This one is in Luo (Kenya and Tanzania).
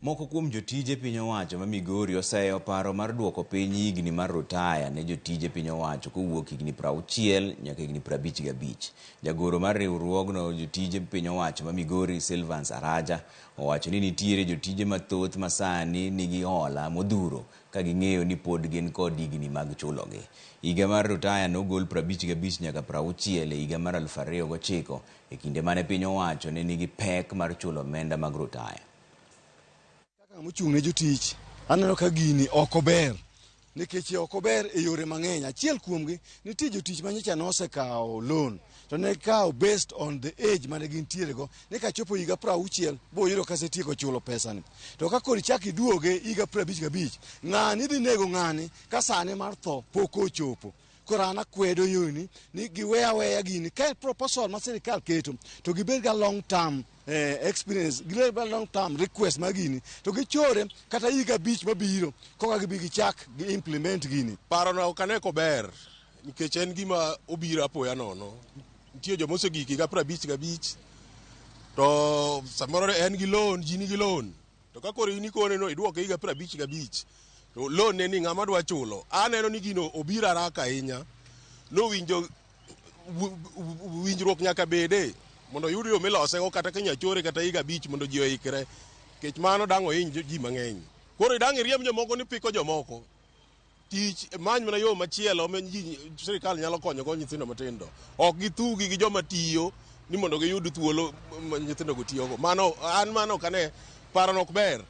Moko kuom jotije piny owacho ma Migori oseyo paro mar duoko piny higni mar rutaya ne jotije piny owacho kowuok higni 60 nyaka higni 55. Jagoro mar riwruogno jotije piny owacho ma Migori Silvans Araja owacho ni nitiere jotije mathoth masani nigi hola modhuro ka ging'eyo ni pod gin kod higni mag chulogi. Higa mar rutaya nogol 55 nyaka 60 e higa mar 2009 e kinde mane piny owacho ne nigi pek mar chulo omenda mag rutaya. Mochung' ne jotich aneno ka gini ok ober nikech ok ober e yore mang'eny. Achiel kuomgi nitie jotich manyicha nosekawo loan to ne kawo based on the age mane gintiere go, ne ka chopo higa 60 boyudo ka setieko chulo pesani. To ka koro chak iduoge higa 55, ng'ani dhi nego ng'ani ka sane mar tho pok ochopo. Koro an akwedo yoni ni giwe aweya gini ka proposal ma sirikal keto to gibed ga long term experience, gibed ga long term request ma gini to gichore kata higa 5 mabiro koka gibi gichak gi implement gini. Paro na okaneko ber nikech en gima obira apoya nono. Nitie joma osegiki ga 55 to samoro en gi loan, ji nigi loan. To ka koro ini kone no iduoke higa 55 to loan ne ni ng'ama dwa chulo. Aneno ni gino obira raka ahinya. No winjruok nyaka bede mondo yud yo milose go kata kenya chore kata higa 5 mondo ji oikre. Kech mano dango hiny ji mang'eny. Koro idangi riem jomoko ni piko jomoko. Tich many mana yo machielo ma sirikal nyalo konyo go nyithindo matindo. Ok githugi gi joma tiyo ni mondo giyud thuolo nyithindo go tiyogo. Mano kane paro nok ber.